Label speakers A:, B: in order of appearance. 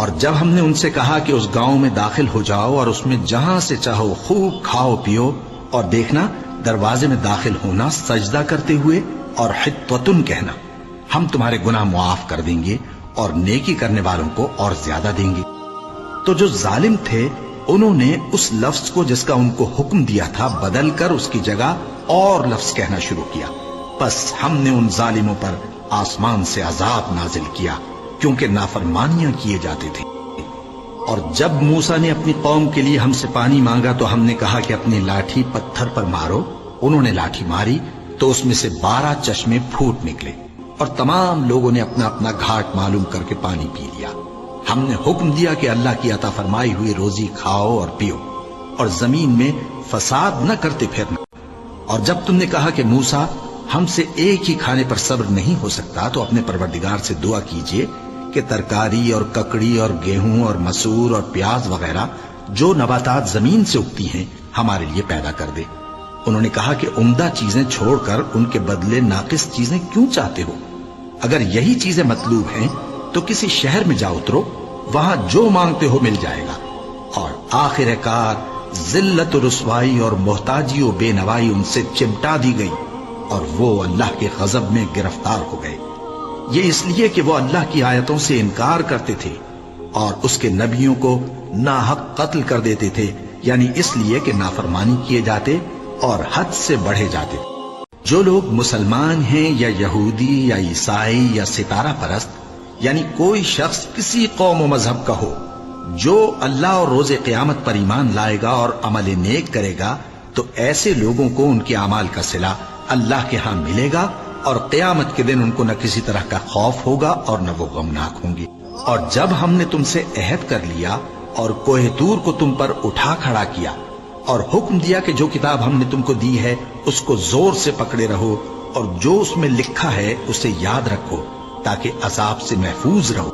A: اور جب ہم نے ان سے کہا کہ اس گاؤں میں داخل ہو جاؤ اور اس میں جہاں سے چاہو خوب کھاؤ پیو، اور دیکھنا دروازے میں داخل ہونا سجدہ کرتے ہوئے اور حطوۃن کہنا، ہم تمہارے گناہ معاف کر دیں گے اور نیکی کرنے والوں کو اور زیادہ دیں گے۔ تو جو ظالم تھے انہوں نے اس لفظ کو جس کا ان کو حکم دیا تھا بدل کر اس کی جگہ اور لفظ کہنا شروع کیا، پس ہم نے ان ظالموں پر آسمان سے عذاب نازل کیا کیونکہ نافرمانیاں کیے جاتے تھے۔ اور جب موسیٰ نے اپنی قوم کے لیے ہم سے پانی مانگا تو ہم نے کہا کہ اپنی لاٹھی پتھر پر مارو۔ انہوں نے لاٹھی ماری تو اس میں سے 12 چشمے پھوٹ نکلے اور تمام لوگوں نے اپنا اپنا گھاٹ معلوم کر کے پانی پی لیا۔ ہم نے حکم دیا کہ اللہ کی عطا فرمائی ہوئی روزی کھاؤ اور پیو اور زمین میں فساد نہ کرتے پھرنا۔ اور جب تم نے کہا کہ موسیٰ ہم سے ایک ہی کھانے پر صبر نہیں ہو سکتا تو اپنے پروردگار سے دعا کیجئے کہ ترکاری اور ککڑی اور گیہوں اور مسور اور پیاز وغیرہ جو نباتات زمین سے اگتی ہیں ہمارے لیے پیدا کر دے۔ انہوں نے کہا کہ عمدہ چیزیں چھوڑ کر ان کے بدلے ناقص چیزیں کیوں چاہتے ہو؟ اگر یہی چیزیں مطلوب ہیں تو کسی شہر میں جا اترو، وہاں جو مانگتے ہو مل جائے گا۔ اور آخر کار ذلت و رسوائی اور محتاجی و بے نوائی ان سے چمٹا دی گئی اور وہ اللہ کے غضب میں گرفتار ہو گئے۔ یہ اس لیے کہ وہ اللہ کی آیتوں سے انکار کرتے تھے اور اس کے نبیوں کو ناحق قتل کر دیتے تھے، یعنی اس لیے کہ نافرمانی کیے جاتے اور حد سے بڑھے جاتے۔ جو لوگ مسلمان ہیں یا یہودی یا عیسائی یا ستارہ پرست، یعنی کوئی شخص کسی قوم و مذہب کا ہو، جو اللہ اور روز قیامت پر ایمان لائے گا اور عمل نیک کرے گا تو ایسے لوگوں کو ان کے اعمال کا صلہ اللہ کے ہاں ملے گا اور قیامت کے دن ان کو نہ کسی طرح کا خوف ہوگا اور نہ وہ غمناک ہوں گے۔ اور جب ہم نے تم سے عہد کر لیا اور کوہ طور کو تم پر اٹھا کھڑا کیا اور حکم دیا کہ جو کتاب ہم نے تم کو دی ہے اس کو زور سے پکڑے رہو اور جو اس میں لکھا ہے اسے یاد رکھو تاکہ عذاب سے محفوظ رہو،